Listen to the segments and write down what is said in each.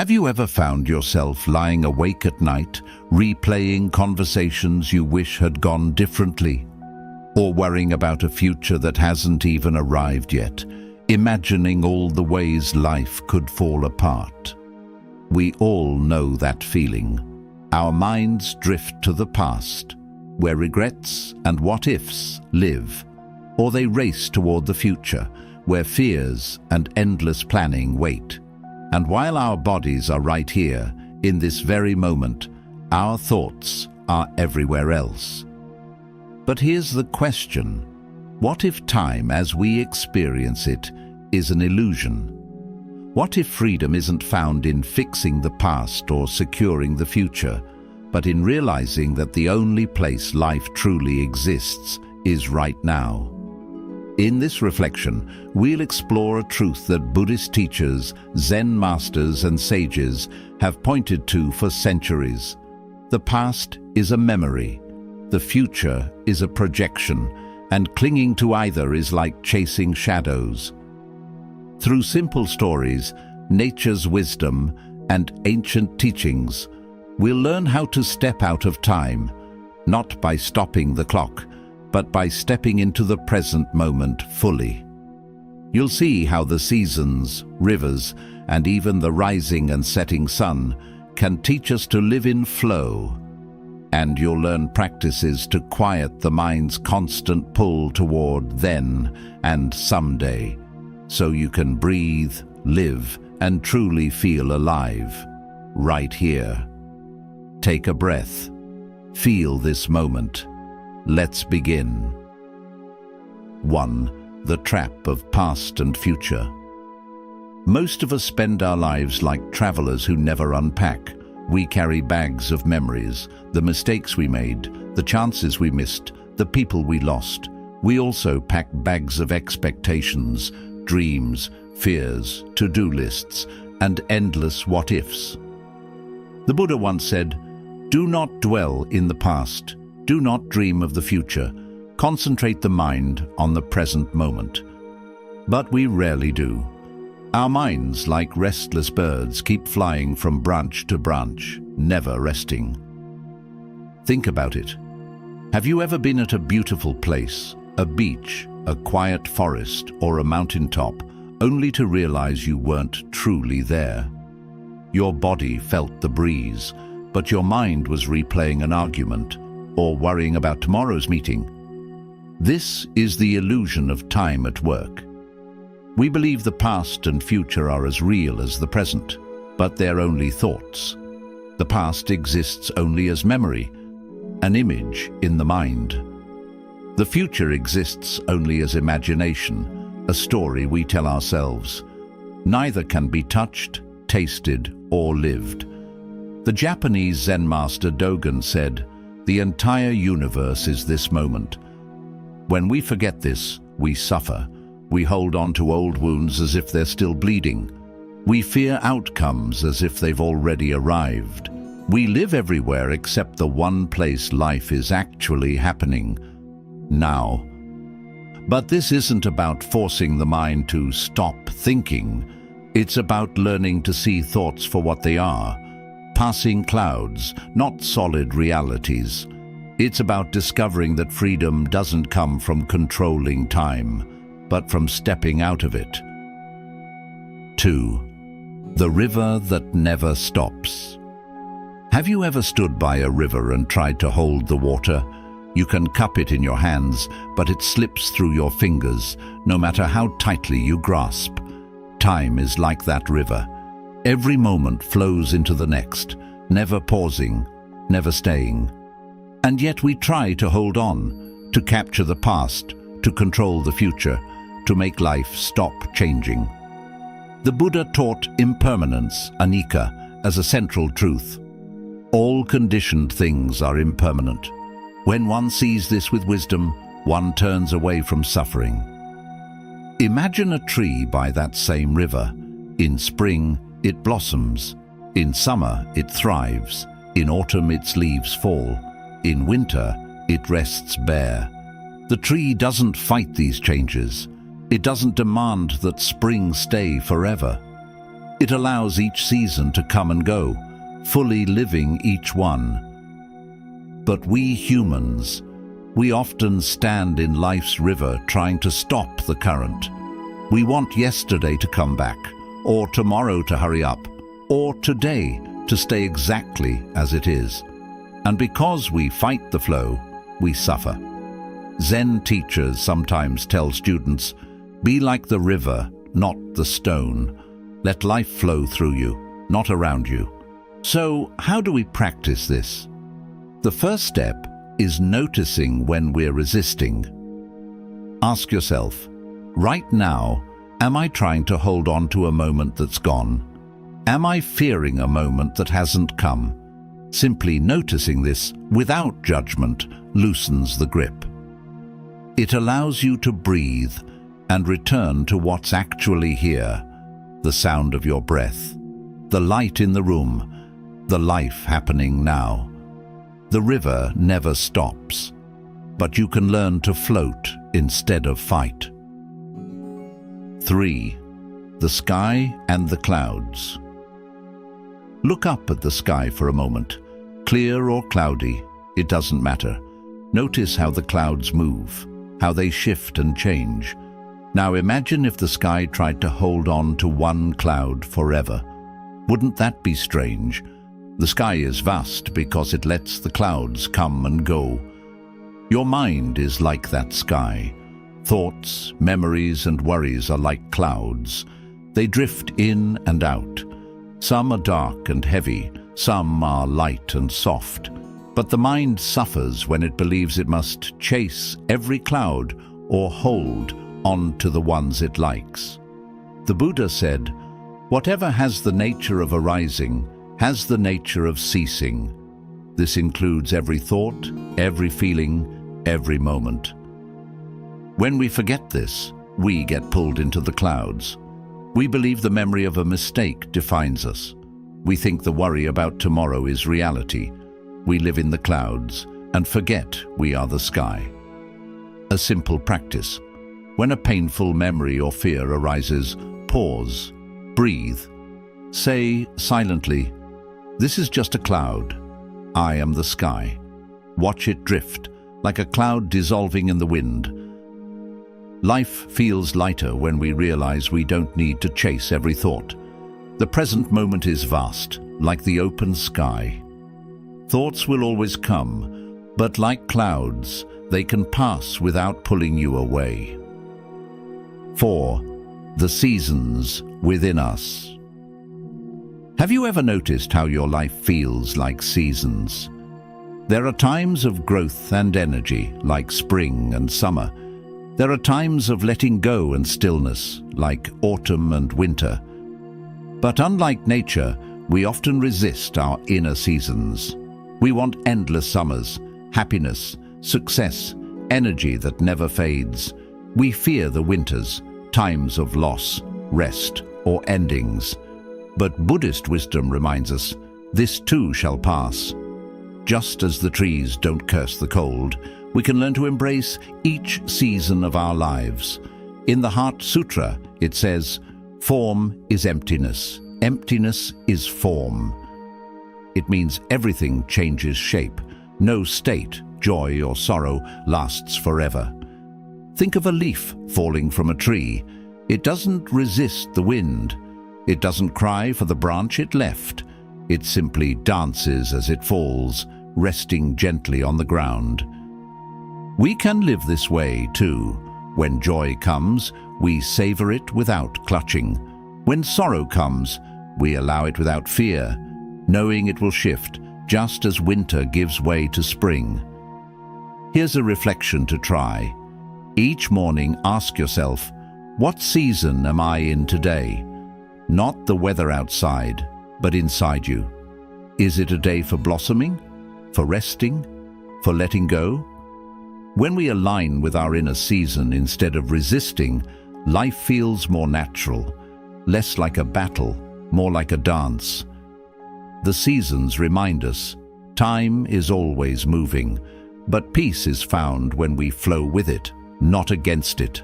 Have you ever found yourself lying awake at night, replaying conversations you wish had gone differently? Or worrying about a future that hasn't even arrived yet, imagining all the ways life could fall apart? We all know that feeling. Our minds drift to the past, where regrets and what-ifs live, or they race toward the future, where fears and endless planning wait. And while our bodies are right here, in this very moment, our thoughts are everywhere else. But here's the question: what if time as we experience it is an illusion? What if freedom isn't found in fixing the past or securing the future, but in realizing that the only place life truly exists is right now? In this reflection, we'll explore a truth that Buddhist teachers, Zen masters and sages have pointed to for centuries. The past is a memory, the future is a projection, and clinging to either is like chasing shadows. Through simple stories, nature's wisdom, and ancient teachings, we'll learn how to step out of time, not by stopping the clock, but by stepping into the present moment fully. You'll see how the seasons, rivers, and even the rising and setting sun can teach us to live in flow. And you'll learn practices to quiet the mind's constant pull toward then and someday, so you can breathe, live, and truly feel alive, right here. Take a breath. Feel this moment. Let's begin. 1. The trap of past and future. Most of us spend our lives like travelers who never unpack. We carry bags of memories, the mistakes we made, the chances we missed, the people we lost. We also pack bags of expectations, dreams, fears, to-do lists, and endless what-ifs. The Buddha once said, "Do not dwell in the past. Do not dream of the future. Concentrate the mind on the present moment." But we rarely do. Our minds, like restless birds, keep flying from branch to branch, never resting. Think about it. Have you ever been at a beautiful place, a beach, a quiet forest, or a mountaintop, only to realize you weren't truly there? Your body felt the breeze, but your mind was replaying an argument or worrying about tomorrow's meeting. This is the illusion of time at work. We believe the past and future are as real as the present, but they're only thoughts. The past exists only as memory, an image in the mind. The future exists only as imagination, a story we tell ourselves. Neither can be touched, tasted, or lived. The Japanese Zen master Dogen said, "The entire universe is this moment." When we forget this, we suffer. We hold on to old wounds as if they're still bleeding. We fear outcomes as if they've already arrived. We live everywhere except the one place life is actually happening, now. But this isn't about forcing the mind to stop thinking. It's about learning to see thoughts for what they are, passing clouds, not solid realities. It's about discovering that freedom doesn't come from controlling time, but from stepping out of it. 2. The river that never stops. Have you ever stood by a river and tried to hold the water? You can cup it in your hands, but it slips through your fingers, no matter how tightly you grasp. Time is like that river. Every moment flows into the next, never pausing, never staying. And yet we try to hold on, to capture the past, to control the future, to make life stop changing. The Buddha taught impermanence, anicca, as a central truth. All conditioned things are impermanent. When one sees this with wisdom, one turns away from suffering. Imagine a tree by that same river. In spring, it blossoms. In summer, it thrives. In autumn, its leaves fall. In winter, it rests bare. The tree doesn't fight these changes. It doesn't demand that spring stay forever. It allows each season to come and go, fully living each one. But we humans, we often stand in life's river trying to stop the current. We want yesterday to come back, or tomorrow to hurry up, or today to stay exactly as it is. And because we fight the flow, we suffer. Zen teachers sometimes tell students, be like the river, not the stone. Let life flow through you, not around you. So, how do we practice this? The first step is noticing when we're resisting. Ask yourself, right now, am I trying to hold on to a moment that's gone? Am I fearing a moment that hasn't come? Simply noticing this without judgment loosens the grip. It allows you to breathe and return to what's actually here, the sound of your breath, the light in the room, the life happening now. The river never stops, but you can learn to float instead of fight. 3. The sky and the clouds. Look up at the sky for a moment. Clear or cloudy, it doesn't matter. Notice how the clouds move, how they shift and change. Now imagine if the sky tried to hold on to one cloud forever. Wouldn't that be strange? The sky is vast because it lets the clouds come and go. Your mind is like that sky. Thoughts, memories, and worries are like clouds. They drift in and out. Some are dark and heavy, some are light and soft. But the mind suffers when it believes it must chase every cloud or hold on to the ones it likes. The Buddha said, "Whatever has the nature of arising has the nature of ceasing." This includes every thought, every feeling, every moment. When we forget this, we get pulled into the clouds. We believe the memory of a mistake defines us. We think the worry about tomorrow is reality. We live in the clouds and forget we are the sky. A simple practice. When a painful memory or fear arises, pause, breathe. Say silently, "This is just a cloud. I am the sky." Watch it drift, like a cloud dissolving in the wind. Life feels lighter when we realize we don't need to chase every thought. The present moment is vast, like the open sky. Thoughts will always come, but like clouds, they can pass without pulling you away. 4. The seasons within us. Have you ever noticed how your life feels like seasons? There are times of growth and energy, like spring and summer. There are times of letting go and stillness, like autumn and winter. But unlike nature, we often resist our inner seasons. We want endless summers, happiness, success, energy that never fades. We fear the winters, times of loss, rest, or endings. But Buddhist wisdom reminds us, this too shall pass. Just as the trees don't curse the cold, we can learn to embrace each season of our lives. In the Heart Sutra, it says, "Form is emptiness. Emptiness is form." It means everything changes shape. No state, joy or sorrow, lasts forever. Think of a leaf falling from a tree. It doesn't resist the wind. It doesn't cry for the branch it left. It simply dances as it falls, resting gently on the ground. We can live this way too. When joy comes, we savor it without clutching. When sorrow comes, we allow it without fear, knowing it will shift, just as winter gives way to spring. Here's a reflection to try. Each morning, ask yourself, what season am I in today? Not the weather outside, but inside you. Is it a day for blossoming, for resting, for letting go? When we align with our inner season instead of resisting, life feels more natural, less like a battle, more like a dance. The seasons remind us, time is always moving, but peace is found when we flow with it, not against it.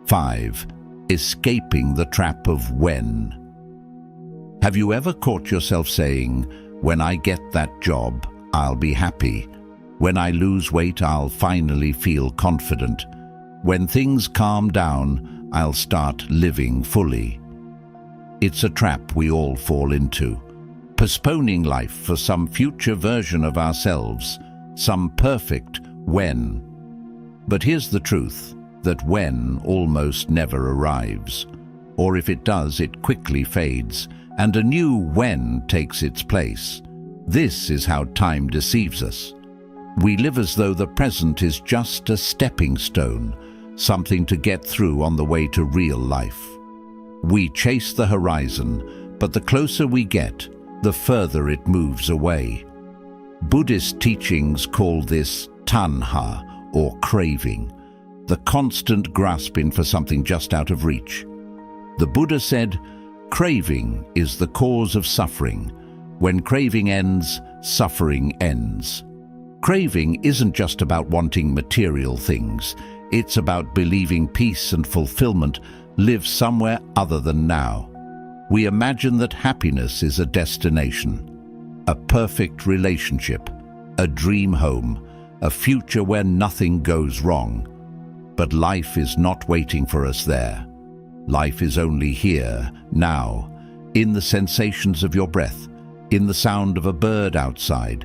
5. Escaping the trap of when. Have you ever caught yourself saying, "When I get that job, I'll be happy. When I lose weight, I'll finally feel confident. When things calm down, I'll start living fully"? It's a trap we all fall into, postponing life for some future version of ourselves, some perfect when. But here's the truth, that when almost never arrives. Or if it does, it quickly fades, and a new when takes its place. This is how time deceives us. We live as though the present is just a stepping stone, something to get through on the way to real life. We chase the horizon, but the closer we get, the further it moves away. Buddhist teachings call this tanha, or craving, the constant grasping for something just out of reach. The Buddha said, "Craving is the cause of suffering. When craving ends, suffering ends." Craving isn't just about wanting material things. It's about believing peace and fulfillment live somewhere other than now. We imagine that happiness is a destination, a perfect relationship, a dream home, a future where nothing goes wrong. But life is not waiting for us there. Life is only here, now, in the sensations of your breath, in the sound of a bird outside,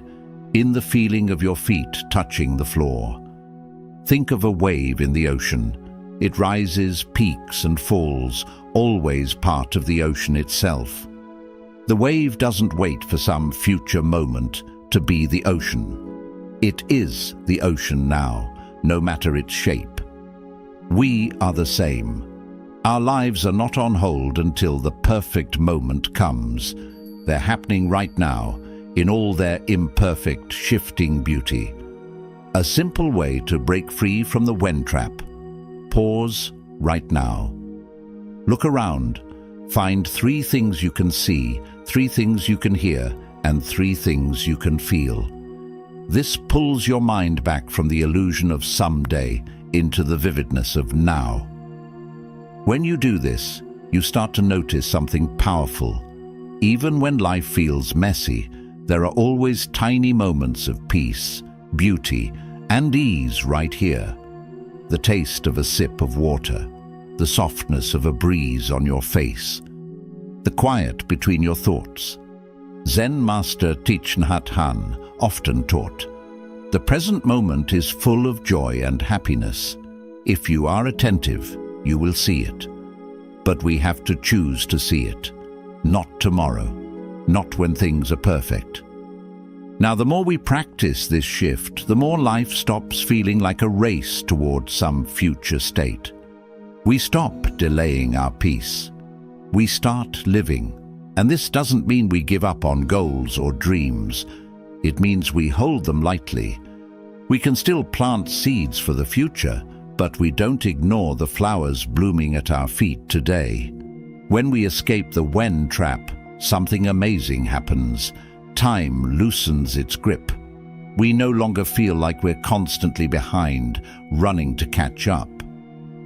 in the feeling of your feet touching the floor. Think of a wave in the ocean. It rises, peaks and falls, always part of the ocean itself. The wave doesn't wait for some future moment to be the ocean. It is the ocean now, no matter its shape. We are the same. Our lives are not on hold until the perfect moment comes. They're happening right now, in all their imperfect, shifting beauty. A simple way to break free from the when trap. Pause right now. Look around. Find 3 things you can see, 3 things you can hear, and 3 things you can feel. This pulls your mind back from the illusion of someday into the vividness of now. When you do this, you start to notice something powerful. Even when life feels messy, there are always tiny moments of peace, beauty, and ease right here. The taste of a sip of water, the softness of a breeze on your face, the quiet between your thoughts. Zen master Thich Nhat Hanh often taught, "The present moment is full of joy and happiness. If you are attentive, you will see it. But we have to choose to see it. Not tomorrow, not when things are perfect." Now, the more we practice this shift, the more life stops feeling like a race towards some future state. We stop delaying our peace. We start living. And this doesn't mean we give up on goals or dreams. It means we hold them lightly. We can still plant seeds for the future, but we don't ignore the flowers blooming at our feet today. When we escape the when trap, something amazing happens. Time loosens its grip. We no longer feel like we're constantly behind, running to catch up.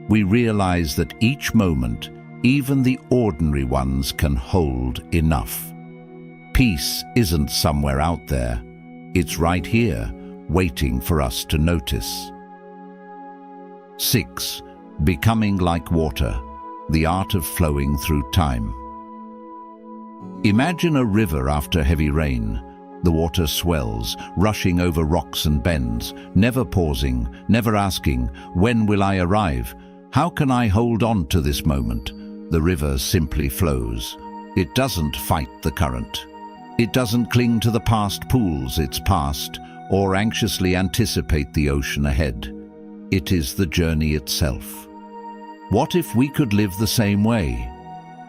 We realize that each moment, even the ordinary ones, can hold enough. Peace isn't somewhere out there. It's right here, waiting for us to notice. 6. Becoming like water, the art of flowing through time. Imagine a river after heavy rain. The water swells, rushing over rocks and bends, never pausing, never asking, "When will I arrive? How can I hold on to this moment?" The river simply flows. It doesn't fight the current. It doesn't cling to the past pools it's passed, or anxiously anticipate the ocean ahead. It is the journey itself. What if we could live the same way?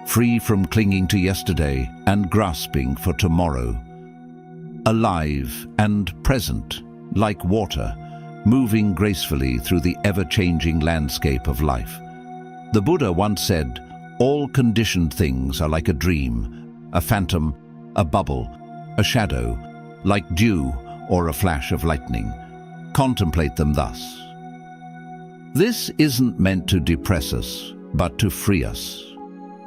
Free from clinging to yesterday and grasping for tomorrow. Alive and present, like water, moving gracefully through the ever-changing landscape of life. The Buddha once said, "All conditioned things are like a dream, a phantom, a bubble, a shadow, like dew or a flash of lightning. Contemplate them thus." This isn't meant to depress us, but to free us.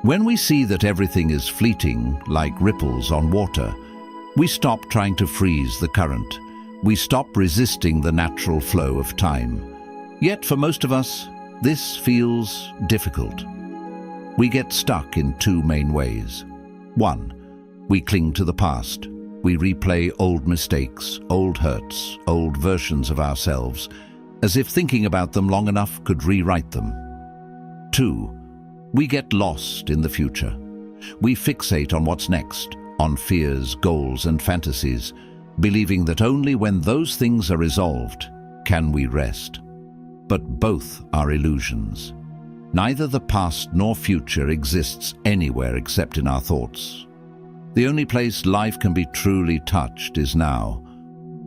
When we see that everything is fleeting, like ripples on water, we stop trying to freeze the current. We stop resisting the natural flow of time. Yet for most of us, this feels difficult. We get stuck in two main ways. One, we cling to the past. We replay old mistakes, old hurts, old versions of ourselves, as if thinking about them long enough could rewrite them. Two, we get lost in the future. We fixate on what's next, on fears, goals, and fantasies, believing that only when those things are resolved can we rest. But both are illusions. Neither the past nor future exists anywhere except in our thoughts. The only place life can be truly touched is now.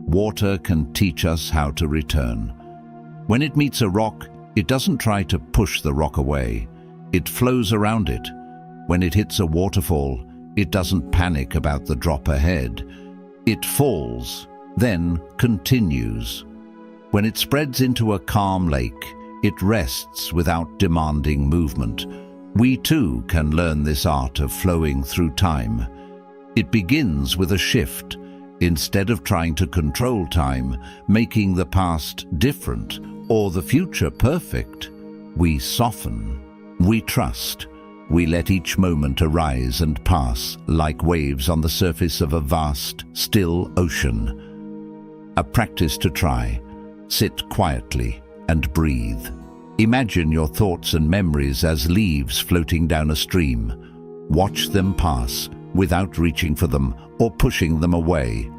Water can teach us how to return. When it meets a rock, it doesn't try to push the rock away. It flows around it. When it hits a waterfall, it doesn't panic about the drop ahead. It falls, then continues. When it spreads into a calm lake, it rests without demanding movement. We too can learn this art of flowing through time. It begins with a shift. Instead of trying to control time, making the past different or the future perfect, we soften, we trust. We let each moment arise and pass like waves on the surface of a vast, still ocean. A practice to try. Sit quietly and breathe. Imagine your thoughts and memories as leaves floating down a stream. Watch them pass without reaching for them or pushing them away.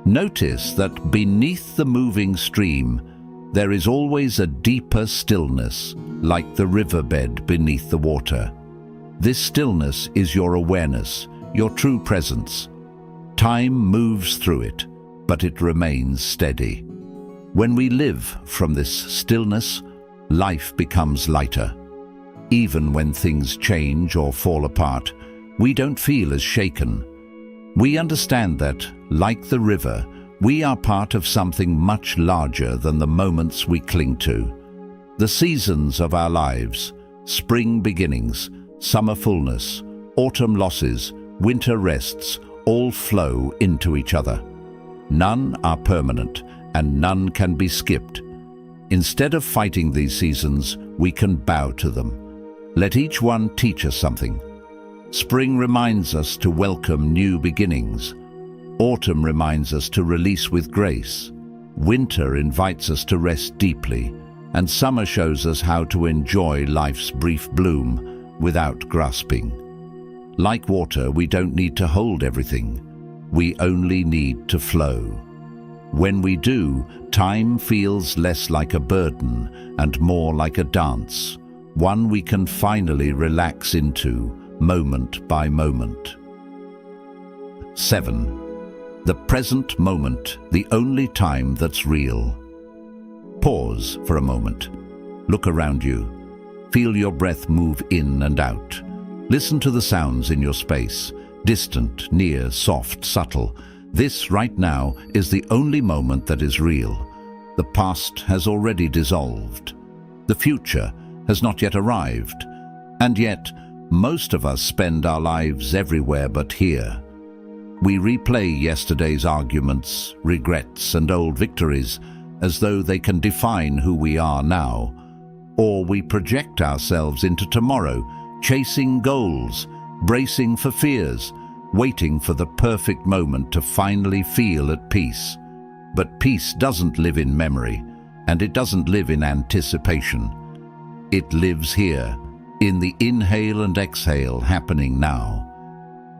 Notice that beneath the moving stream, there is always a deeper stillness, like the riverbed beneath the water. This stillness is your awareness, your true presence. Time moves through it, but it remains steady. When we live from this stillness, life becomes lighter. Even when things change or fall apart, we don't feel as shaken. We understand that, like the river, we are part of something much larger than the moments we cling to. The seasons of our lives, spring beginnings, summer fullness, autumn losses, winter rests, all flow into each other. None are permanent, and none can be skipped. Instead of fighting these seasons, we can bow to them. Let each one teach us something. Spring reminds us to welcome new beginnings. Autumn reminds us to release with grace. Winter invites us to rest deeply, and summer shows us how to enjoy life's brief bloom without grasping. Like water, we don't need to hold everything. We only need to flow. When we do, time feels less like a burden and more like a dance, one we can finally relax into, moment by moment. 7. The present moment, the only time that's real. Pause for a moment. Look around you. Feel your breath move in and out. Listen to the sounds in your space, distant, near, soft, subtle. This right now is the only moment that is real. The past has already dissolved. The future has not yet arrived. And yet, most of us spend our lives everywhere but here. We replay yesterday's arguments, regrets, and old victories as though they can define who we are now. Or we project ourselves into tomorrow, chasing goals, bracing for fears, waiting for the perfect moment to finally feel at peace. But peace doesn't live in memory, and it doesn't live in anticipation. It lives here, in the inhale and exhale happening now.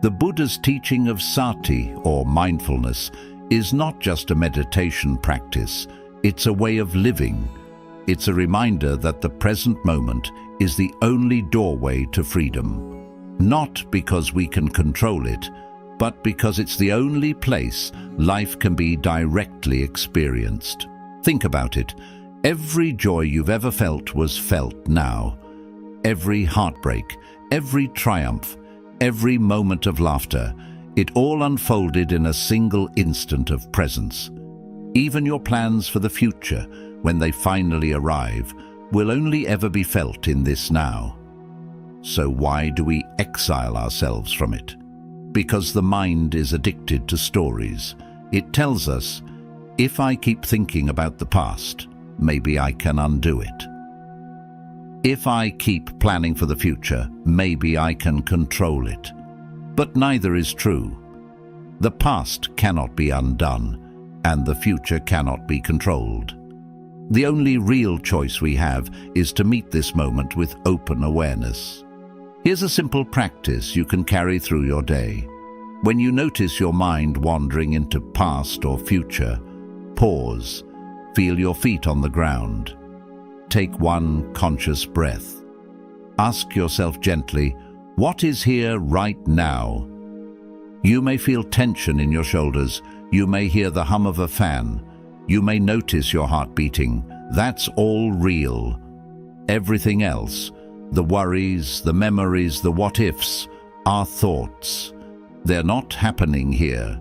The Buddha's teaching of sati, or mindfulness, is not just a meditation practice, it's a way of living. It's a reminder that the present moment is the only doorway to freedom. Not because we can control it, but because it's the only place life can be directly experienced. Think about it. Every joy you've ever felt was felt now. Every heartbreak, every triumph, every moment of laughter, it all unfolded in a single instant of presence. Even your plans for the future, when they finally arrive, will only ever be felt in this now. So why do we exile ourselves from it? Because the mind is addicted to stories. It tells us, if I keep thinking about the past, maybe I can undo it. If I keep planning for the future, maybe I can control it. But neither is true. The past cannot be undone, and the future cannot be controlled. The only real choice we have is to meet this moment with open awareness. Here's a simple practice you can carry through your day. When you notice your mind wandering into past or future, pause, feel your feet on the ground. Take one conscious breath. Ask yourself gently, what is here right now? You may feel tension in your shoulders. You may hear the hum of a fan. You may notice your heart beating. That's all real. Everything else, the worries, the memories, the what-ifs, are thoughts. They're not happening here.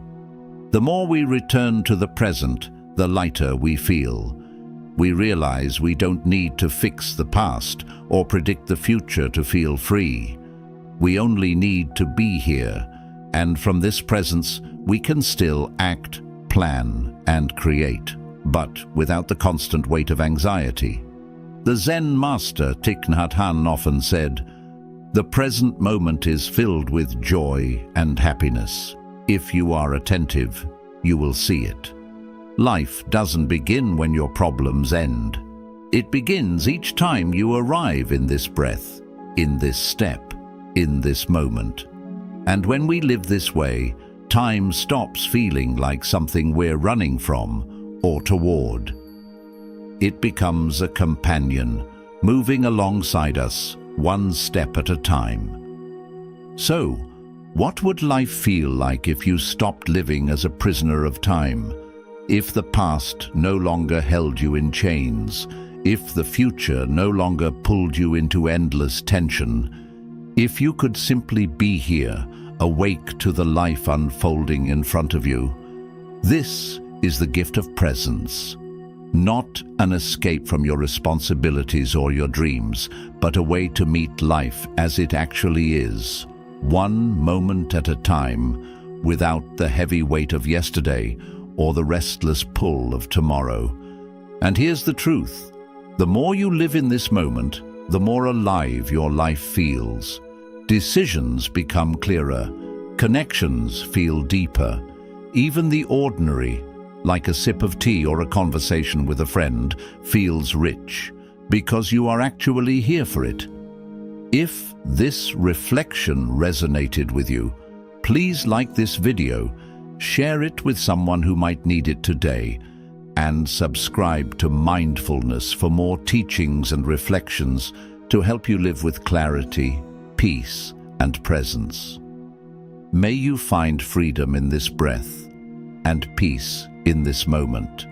The more we return to the present, the lighter we feel. We realize we don't need to fix the past or predict the future to feel free. We only need to be here, and from this presence we can still act, plan, and create, but without the constant weight of anxiety. The Zen master Thich Nhat Hanh often said, "The present moment is filled with joy and happiness. If you are attentive, you will see it." Life doesn't begin when your problems end. It begins each time you arrive in this breath, in this step, in this moment. And when we live this way, time stops feeling like something we're running from or toward. It becomes a companion, moving alongside us, one step at a time. So, what would life feel like if you stopped living as a prisoner of time? If the past no longer held you in chains, if the future no longer pulled you into endless tension, if you could simply be here, awake to the life unfolding in front of you. This is the gift of presence. Not an escape from your responsibilities or your dreams, but a way to meet life as it actually is, one moment at a time, without the heavy weight of yesterday or the restless pull of tomorrow. And here's the truth. The more you live in this moment, the more alive your life feels. Decisions become clearer. Connections feel deeper. Even the ordinary, like a sip of tea or a conversation with a friend, feels rich, because you are actually here for it. If this reflection resonated with you, please like this video, share it with someone who might need it today, and subscribe to Mindfulness for more teachings and reflections to help you live with clarity, peace, and presence. May you find freedom in this breath and peace in this moment.